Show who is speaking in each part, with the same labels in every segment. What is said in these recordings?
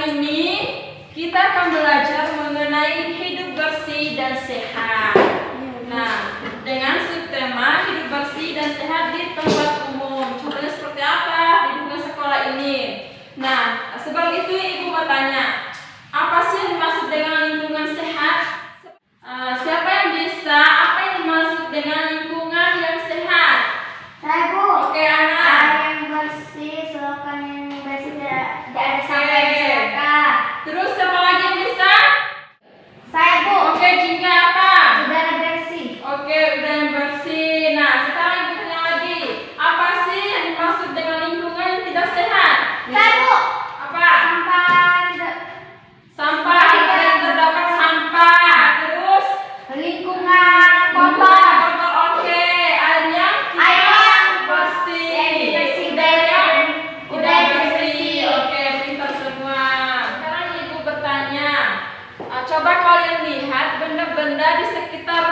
Speaker 1: Kali ini kita akan belajar mengenai hidup bersih dan sehat. Nah, dengan subtema hidup bersih dan sehat di tempat umum. Contohnya seperti apa di lingkungan sekolah ini? Nah, sebelum itu Ibu mau tanya, apa sih yang dimaksud dengan lingkungan sehat? Siapa yang bisa? Apa yang dimaksud dengan lingkungan yang sehat?
Speaker 2: Saya, Bu.
Speaker 1: Oke, Ana.
Speaker 2: Air yang bersih, selokan yang bersih, tidak ada sampah yang berserakan.
Speaker 1: Terus siapa lagi yang bisa?
Speaker 2: Saya, Bu.
Speaker 1: Oke, Jingga apa?
Speaker 2: Udara bersih.
Speaker 1: Oke, udara yang bersih. Nah, sekarang Ibu tanya lagi, apa sih yang dimaksud dengan lingkungan yang tidak sehat?
Speaker 2: Saya, Bu.
Speaker 1: Apa?
Speaker 2: Sampah tidak
Speaker 1: Sampah, yang terdapat sampah. Terus
Speaker 2: lingkungan kotor.
Speaker 1: kotor. Oke, air yang bersih. Udara bersih. Oke, pintar semua. Sekarang Ibu bertanya, coba kalian lihat benda-benda di sekitar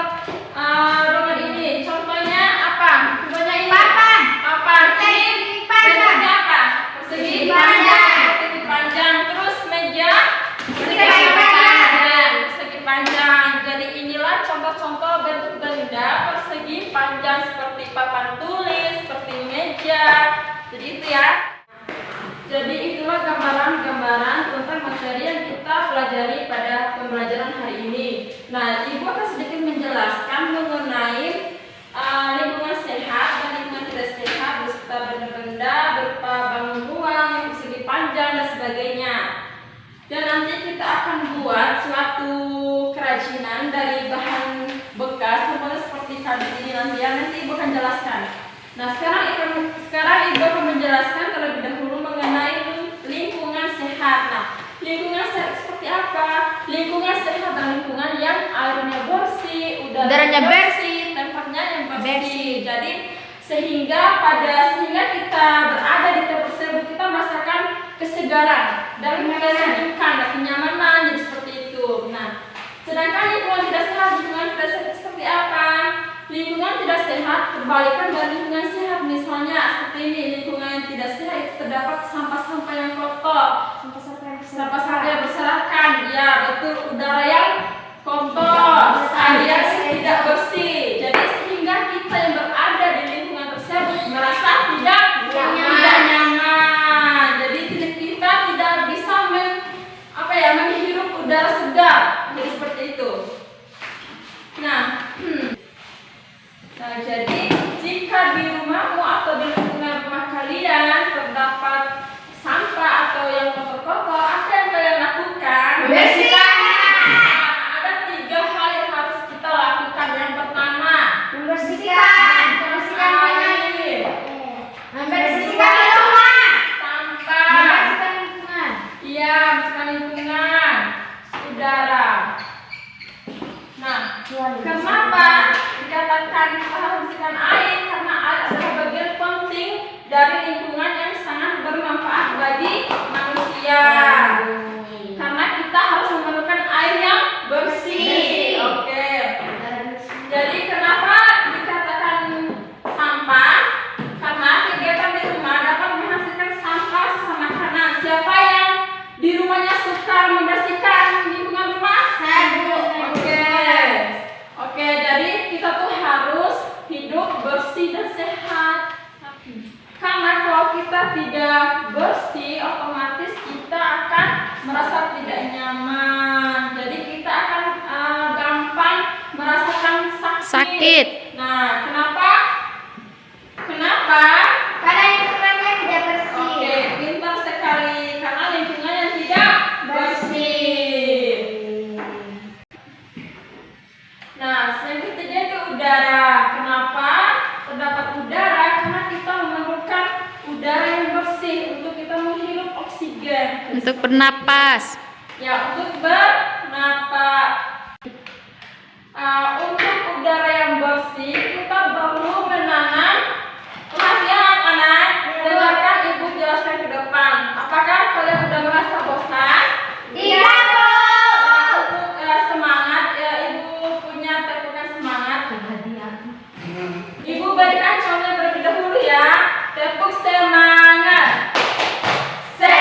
Speaker 1: ruangan ini. Contohnya apa? Contohnya ini.
Speaker 2: Papan.
Speaker 1: Apa?
Speaker 2: Persegi panjang.
Speaker 1: Bentuknya apa? Persegi
Speaker 2: panjang.
Speaker 1: Persegi panjang. Terus meja
Speaker 2: Persegi panjang.
Speaker 1: Persegi panjang. Jadi inilah contoh-contoh bentuk benda persegi panjang seperti papan tulis, seperti meja. Jadi itu ya. Jadi itulah gambaran-gambaran tentang materi yang kita pelajari pada pembelajaran hari ini. Nah, Ibu akan sedikit menjelaskan mengenai lingkungan sehat dan lingkungan tidak sehat beserta benda-benda berupa bangun ruang yang persegi panjang dan sebagainya. Dan nanti kita akan buat suatu kerajinan dari bahan bekas, contohnya seperti kardus ini nanti Ibu akan jelaskan. Nah, sekarang Ibu akan menjelaskan terlebih dahulu mengenai lingkungan sehat. Nah, lingkungan sehat seperti apa? Lingkungan sehat adalah lingkungan yang airnya bersih, udaranya bersih, tempatnya yang bersih. Jadi sehingga kita berada di tempat tersebut kita merasakan kesegaran dan merasakan kenyamanan, jadi seperti itu. Nah, sedangkan lingkungan tidak sehat seperti apa? Lingkungan tidak sehat terbalikan dari lingkungan sehat. Misalnya seperti ini, lingkungan yang tidak sehat itu terdapat sampah-sampah yang kotor, sampah-sampah yang berserakan, ya betul, udara yang kotor, air yang tidak bersih. Jadi sehingga kita yang berada di lingkungan tersebut merasa tidak nyaman. Jadi kita tidak bisa menghirup udara segar. Jadi seperti itu. Nah, jadi jika di rumahmu atau di lingkungan rumah kalian terdapat sampah atau yang kotor-kotor, apa yang kalian lakukan?
Speaker 2: Bersihkan.
Speaker 1: Ada 3 hal yang harus kita lakukan. Yang pertama,
Speaker 2: Membersihkan
Speaker 1: air,
Speaker 2: membersihkan rumah.
Speaker 1: sampah,
Speaker 2: Membersihkan lingkungan.
Speaker 1: iya, membersihkan lingkungan, udara. Nah, kenapa dikatakan kita harus membersihkan air? Karena air adalah bagian penting dari lingkungan yang sangat bermanfaat bagi manusia. Karena kita harus memerlukan air yang bersih. Oke. Jadi kenapa dikatakan sampah? Karena kegiatan di rumah dapat menghasilkan sampah sisa makanan. Siapa yang di rumahnya suka membersihkan lingkungan rumah?
Speaker 2: Saya, Bu.
Speaker 1: Oke, jadi kita tuh harus hidup bersih dan sehat. Karena kalau kita tidak bersih, otomatis kita akan merasa tidak nyaman. Jadi kita akan gampang merasakan sakit. Nah, kenapa?
Speaker 2: Karena lingkungannya tidak bersih.
Speaker 1: Oke, pintar sekali. Karena lingkungan yang tidak bersih. Nah, yang ketiga itu udara. Kenapa terdapat udara? Karena kita memerlukan udara yang bersih untuk kita menghirup oksigen.
Speaker 3: Untuk bernapas.
Speaker 1: Ya, untuk bernapas. Untuk udara yang bersih, kita perlu menanam. Perhatian anak-anak, dengarkan Ibu jelaskan ke depan. Apakah kalian sudah merasa bosan?
Speaker 2: Tidak, Bu.
Speaker 1: Untuk semangat, ya Ibu punya tepukan semangat. Ibu berikan contoh terlebih dahulu ya. Tepuk semangat.
Speaker 2: Se.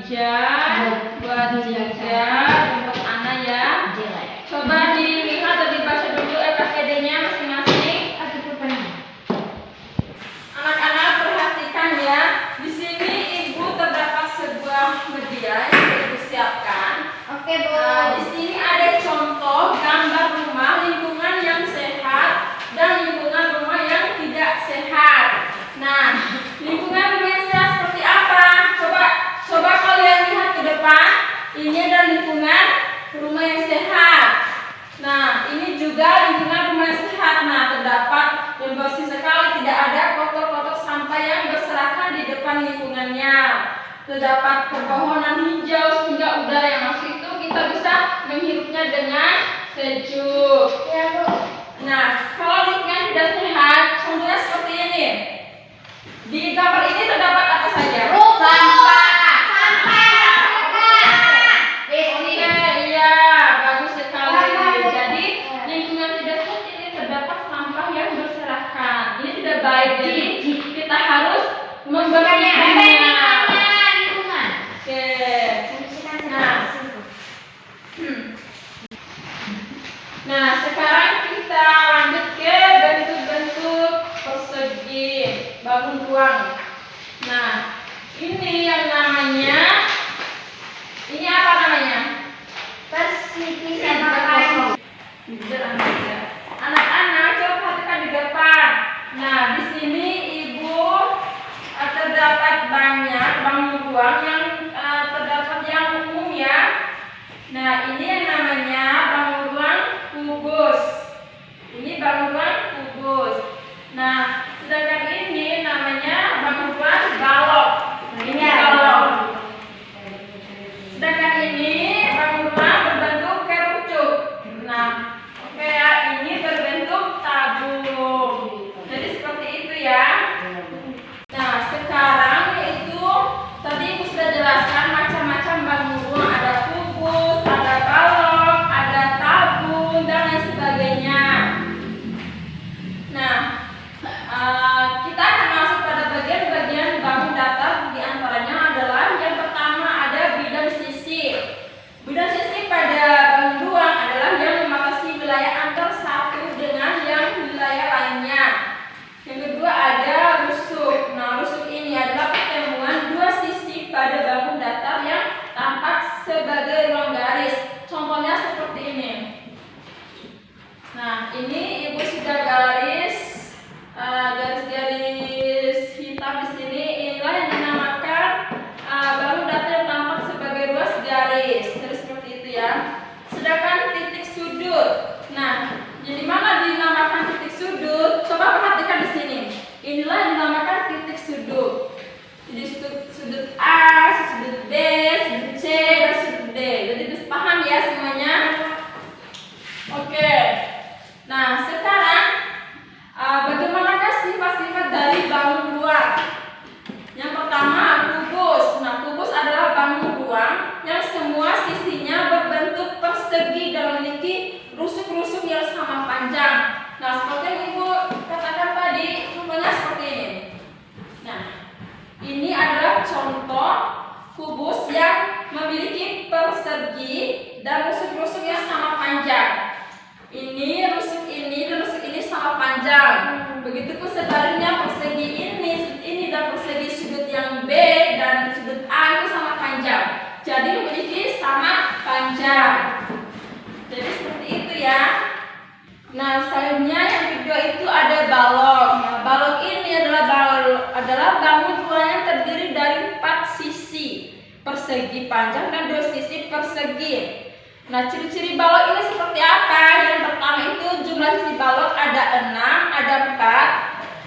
Speaker 1: meja, buat jajar, untuk Ana ya. Coba dilihat atau dibaca dulu EKD-nya masing-masing. Anak-anak perhatikan ya. Di sini Ibu terdapat sebuah media yang sudah Ibu siapkan.
Speaker 2: Oke, Bu.
Speaker 1: Di sini ada contoh gambar rumah lingkungan yang sehat dan lingkungan rumah yang tidak sehat. Nah, lingkungan rumah yang sehat seperti apa? Coba kalian lihat ke depan. Ini adalah lingkungan rumah yang sehat. Nah, ini juga lingkungan rumah yang sehat. Nah, terdapat yang bersih sekali, tidak ada kotor-kotor sampah yang berserakan di depan lingkungannya. Terdapat pepohonan hijau sehingga udara yang masuk itu kita bisa menghirupnya dengan sejuk.
Speaker 2: Ya, Bu.
Speaker 1: Nah, kalau lingkungan tidak sehat, contohnya seperti ini. Di gambar ini terdapat apa saja?
Speaker 2: Sampah.
Speaker 1: Oke, iya, bagus sekali. Jadi lingkungan tidak sehat ini terdapat sampah yang berserakan. Ini tidak baik. Jadi kita harus membersihkannya. Oke. Nah, sekarang kita lanjut ke bentuk-bentuk persegi bangun ruang. Nah, ini yang namanya, ini apa namanya?
Speaker 2: Persegi sama kain.
Speaker 1: Anak-anak coba perhatikan di depan. Nah, di sini Ibu terdapat banyak bangun ruang yang terdapat yang umum ya. Nah, ini yang namanya bangun ruang kubus. Ini bangun ruang kubus. Nah, sedangkan ini namanya bangun ruang balok. Ini balok. Sedangkan ini bangun ruang berbentuk kerucut. Nah, oke ya, ini berbentuk tabung. Jadi seperti itu ya. Nah, sekarang itu tadi Ibu sudah jelaskan macam-macam bangun ruang. Ada kubus, ada balok, ada tabung, dan lain sebagainya. Nah, kita akan masuk pada bagian-bagian bangun datar. Di antaranya adalah yang pertama ada bidang sisi. Bidang sisi pada bangun ruang adalah yang membatasi wilayah antar satu dengan yang wilayah lainnya. Yang kedua ada rusuk. Nah, rusuk ini adalah pertemuan dua sisi pada bangun datar yang tampak sebagai ruang garis. Contohnya seperti ini. Nah, ini Ibu sudah garis-garis hitam di sini. Inilah yang dinamakan bangun datar yang tampak sebagai ruas garis. Terus seperti itu ya. Sedangkan titik sudut. Nah, jadi mana dinamakan titik sudut? Coba perhatikan di sini. Inilah yang dinamakan titik sudut. Jadi sudut A, sudut B, sudut C, dan sudut D. Jadi paham ya semuanya? Oke. Nah, sekarang bagaimanakah sifat-sifat dari bangun ruang? Yang pertama, kubus. Nah, kubus adalah bangun ruang yang semua sisinya berbentuk persegi dan memiliki rusuk-rusuk yang sama panjang. Nah, seperti yang Ibu katakan tadi, contohnya seperti ini. Nah, ini adalah contoh kubus yang memiliki persegi dan rusuk-rusuk yang sama panjang. Ini rusuk ini dan rusuk ini sama panjang. Begitupun sebaliknya persegi ini dan persegi sudut yang B dan sudut A itu sama panjang. Jadi memiliki sama panjang. Jadi seperti itu ya. Nah, selanjutnya yang kedua itu ada balok. Nah, balok ini adalah bangun ruang yang terdiri dari 4 sisi persegi panjang dan 2 sisi persegi. Nah, ciri-ciri balok ini seperti apa? Yang pertama itu jumlah sisi balok ada 6, ada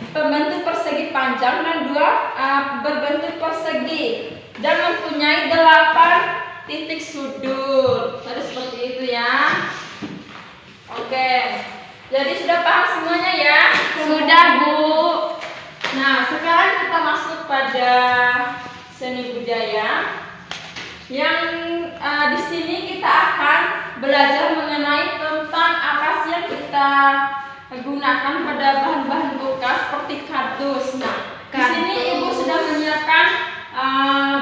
Speaker 1: 4, pembentuk persegi panjang dan 2 berbentuk persegi dan mempunyai 8 titik sudut. Tadi seperti itu ya. Oke. Jadi sudah paham semuanya ya?
Speaker 3: Sudah, Bu.
Speaker 1: Nah, sekarang kita masuk pada seni budaya. Yang di sini kita akan belajar mengenai tentang apa sih yang kita gunakan pada bahan-bahan bekas seperti kardus. Nah, di sini Ibu sudah menyiapkan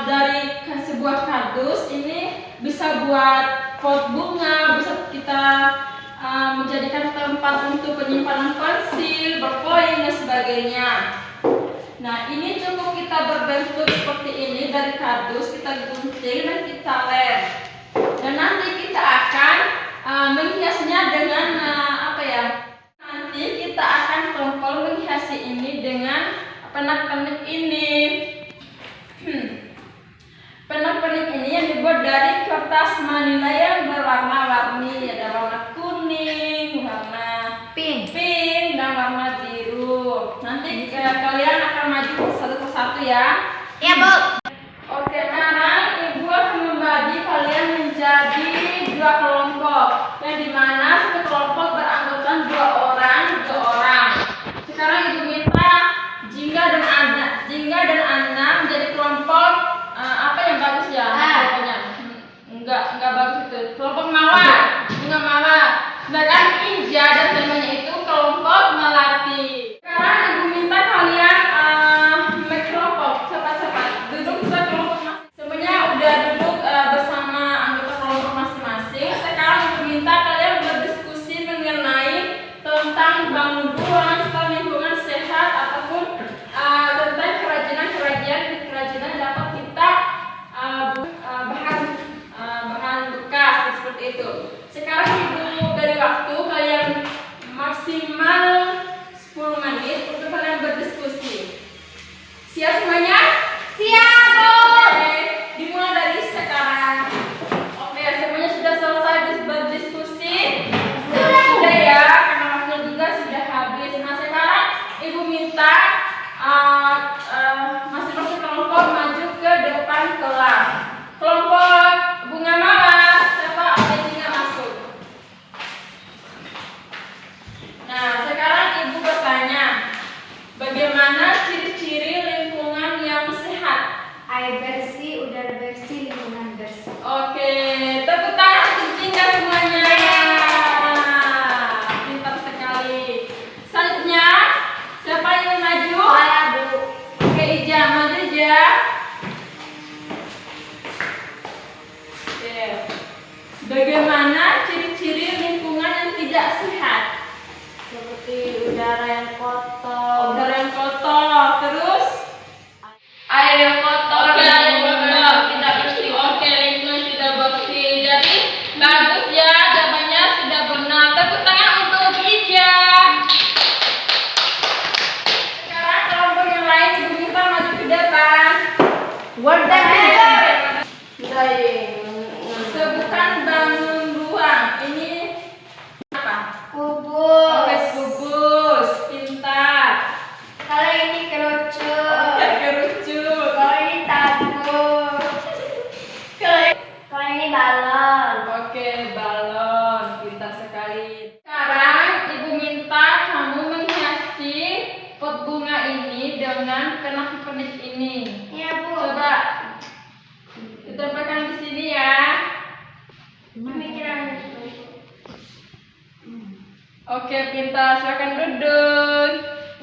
Speaker 1: dari sebuah kardus kardus ini bisa buat pot bunga, bisa kita menjadikan tempat untuk penyimpanan pensil, berkoin dan sebagainya. Nah, ini cukup kita berbentuk seperti ini dari kardus, kita gunting dan kita lem. Dan nanti kita akan menghiasnya dengan Nanti kita akan tompol menghiasi ini dengan pernak-pernik ini. Pernak-pernik ini yang dibuat dari kertas manila yang berwarna-warni, ada warna kuning, warna
Speaker 2: Pink.
Speaker 1: dan warna biru. Nanti kalian akan maju satu persatu ya.
Speaker 2: Iya, Bu.
Speaker 1: Oke, sekarang ibu akan membagi kalian menjadi 2 kelompok, yang dimana satu kelompok beranggotakan 2 orang. Sekarang ibu minta Jingga dan Anna menjadi kelompok apa yang bagus ya? Kelompoknya enggak bagus itu. Kelompok Mawar, bunga mawar. Sedangkan Inja dan temannya itu kelompok Melati. Sekarang ibu minta kalian kelompok cepat-cepat duduk ke kelompok masing. Semuanya udah duduk bersama anggota kelompok masing-masing. Sekarang ibu minta kalian berdiskusi mengenai tentang bangun ruang, tentang lingkungan sehat, ataupun tentang kerajinan dapat kita bahan bekas seperti itu. Sekarang ibu beri waktu kalian maksimal 10 menit untuk kalian berdiskusi. Siap semuanya?
Speaker 2: Siap, Bu.
Speaker 1: Oke, dimulai dari sekarang. Oke, semuanya sudah selesai berdiskusi? Sudah ya, karena waktu juga sudah habis. Nah, sekarang ibu minta masing-masing kelompok maju ke depan kelas. Kelompok bunga mawar, siapa? Oke, Jingga masuk. Nah, sekarang ibu bertanya, bagaimana ciri-ciri lingkungan yang sehat?
Speaker 2: Air bersih, udara bersih, lingkungan bersih.
Speaker 1: Oke, tepuk tangan untuk Jingga semuanya. Pintar sekali. Selanjutnya, siapa yang ingin maju?
Speaker 2: Saya, Bu.
Speaker 1: Oke, Ija, maju Ija. Oke. Bagaimana ciri-ciri lingkungan yang tidak sehat?
Speaker 2: Seperti udara yang kotor.
Speaker 1: Udara yang kotor, terus
Speaker 2: Air yang kotor.
Speaker 1: oke, air kotor, tidak bersih. Oke, lingkungan tidak bersih. Jadi bagus ya, jawabannya sudah benar. Tepuk tangan untuk Ija. Sekarang kelompok yang lain ibu minta maju ke depan. Sebutkan bangun ruang. Ini apa?
Speaker 2: Kubus.
Speaker 1: Oke, kubus. Pintar.
Speaker 2: Kalau ini kerucut.
Speaker 1: Oke, kerucut.
Speaker 2: Kalau ini tabung. Kalau ini balon.
Speaker 1: Oke, balon. Pintar sekali. Sekarang ibu minta kamu menghiasi pot bunga ini dengan pernak-pernik ini.
Speaker 2: Iya, Bu.
Speaker 1: Coba ditempelkan di sini ya.
Speaker 2: Pemikiran.
Speaker 1: Oke, pintar. Silakan duduk.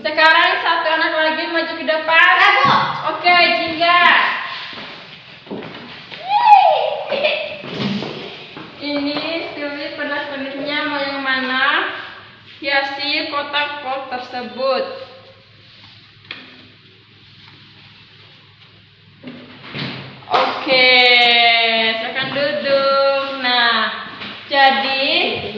Speaker 1: Sekarang satu anak lagi maju ke depan.
Speaker 2: Ya, Bu.
Speaker 1: Oke, Jingga. Ini pilih pernak-perniknya mau yang mana? Hiasi kotak pot tersebut. Oke, silakan duduk. Nah, jadi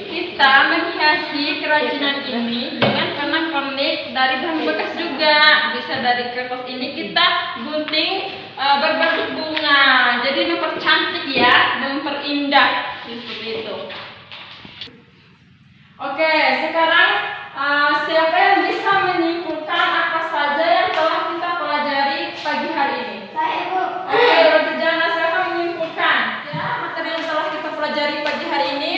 Speaker 1: kita menghiasi kerajinan ini dengan pernak-pernik dari bahan bekas juga. Bisa dari kertas ini kita gunting berbentuk bunga. Jadi mempercantik ya, memperindah seperti itu. Oke, sekarang siapa yang bisa menyimpulkan apa saja yang telah kita pelajari pagi hari ini?
Speaker 2: Saya, Bu.
Speaker 1: Oke, Roti Jana, siapa menyimpulkan ya materi yang telah kita pelajari pagi hari ini?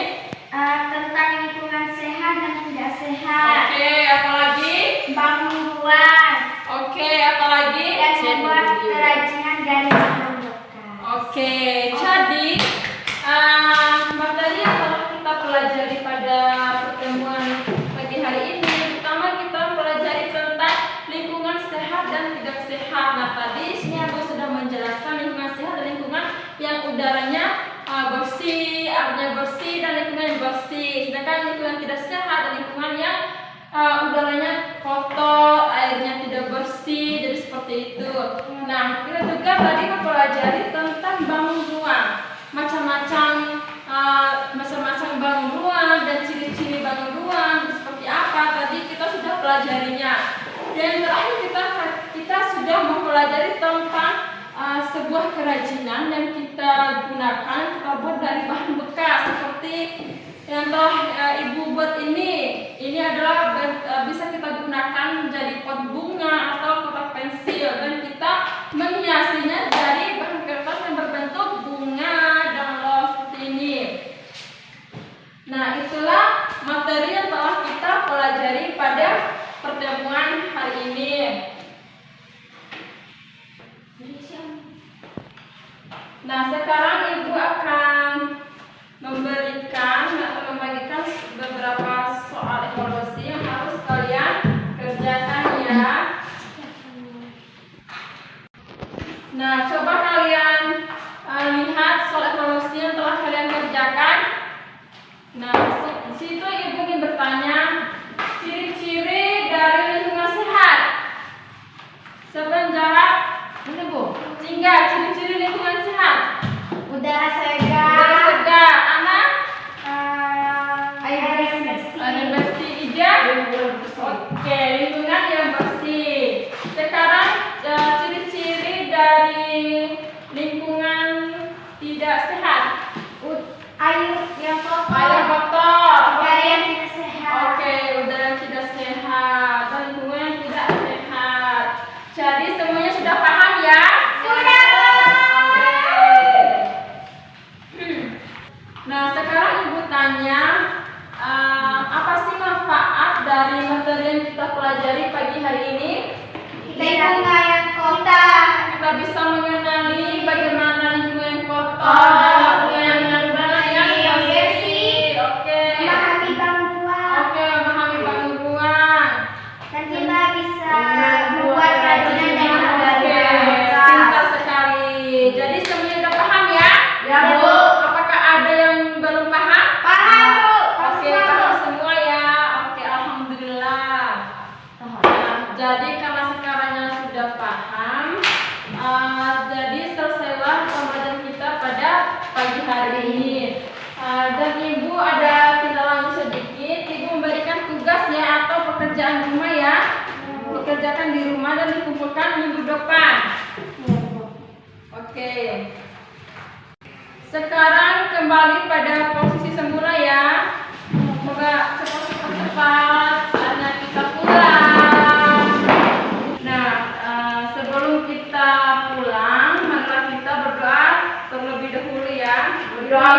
Speaker 2: Tentang lingkungan sehat dan tidak sehat.
Speaker 1: Oke, apalagi?
Speaker 2: Bangun ruang.
Speaker 1: Oke, apalagi?
Speaker 2: Dan membuat kerajinan dari bahan bekas.
Speaker 1: Oke, jadi materi yang telah kita pelajari pada pertemuan pagi hari ini, pertama kita pelajari tentang lingkungan sehat dan tidak sehat. Nah, tadi sini aku sudah menjelaskan lingkungan sehat dan lingkungan yang udah lingkungan yang bersih, sedangkan lingkungan tidak sehat dan lingkungan yang udaranya kotor, airnya tidak bersih, jadi seperti itu. Nah, kita juga tadi mempelajari tentang bangun ruang, macam-macam bangun ruang dan ciri-ciri bangun ruang seperti apa. Tadi kita sudah pelajarinya. Dan terakhir kita sudah mempelajari tentang sebuah kerajinan yang kita gunakan, kita buat dari bahan bekas seperti yang telah ibu buat ini. Ini adalah bisa kita gunakan menjadi pot bunga atau kotak pensil, dan kita menghiasinya dari bahan kertas yang berbentuk bunga dan loh seperti ini. Nah, itulah materi yang telah kita pelajari pada pertemuan hari ini. Nah, sekarang ibu akan memberikan atau membagikan beberapa soal evaluasi yang harus kalian kerjakan ya. Nah, coba kalian lihat soal evaluasi yang telah kalian kerjakan. Nah, di situ ibu ingin bertanya ciri-ciri dari lingkungan sehat. Siapa yang jawab? Ini Bu. Jingga, ciri-ciri lingkungan sehat.
Speaker 2: Udara segar.
Speaker 1: Udara segar. Anak?
Speaker 2: Air bersih.
Speaker 1: Air bersih. Ija? Oke, lingkungan yang bersih. Sekarang ciri-ciri dari lingkungan tidak sehat.
Speaker 2: Air yang kotor.
Speaker 1: Air kotor.
Speaker 2: Udara yang tidak sehat.
Speaker 1: Oke, udara yang tidak sehat dan lingkungan yang tidak sehat. Jadi semuanya sudah paham ya?
Speaker 2: Sudah.
Speaker 1: Oke. Nah, sekarang ibu tanya, apa sih manfaat dari materi yang kita pelajari pagi hari ini?
Speaker 2: Lingkungan yang kotor.
Speaker 1: Kita bisa mengenali bagaimana lingkungan yang kotor, lingkungan yang bersih. Oke.
Speaker 2: Memahami bangun ruang.
Speaker 1: Oke, memahami bangun ruang.
Speaker 2: Dan kita bisa membuat kerajinan dan
Speaker 1: Oke,
Speaker 2: menggambar.
Speaker 1: pintar sekali. Jadi semuanya udah paham ya?
Speaker 2: Ya, Bu.
Speaker 1: Apakah ada yang belum paham?
Speaker 2: Paham, Bu.
Speaker 1: Oke, paham semua ya. Oke, alhamdulillah. Nah, jadi karena sekarang sudah paham, jadi selesailah pembelajaran kita pada pagi hari ini. Dan ibu ada tindak lanjut sedikit. Ibu memberikan tugas ya atau pekerjaan rumah ya, dikerjakan di rumah dan dikumpulkan minggu depan. Oke. Sekarang kembali pada posisi semula ya. Semoga cepat-cepat saatnya kita pulang. Nah, sebelum kita pulang, maka kita berdoa terlebih dahulu ya. Berdoa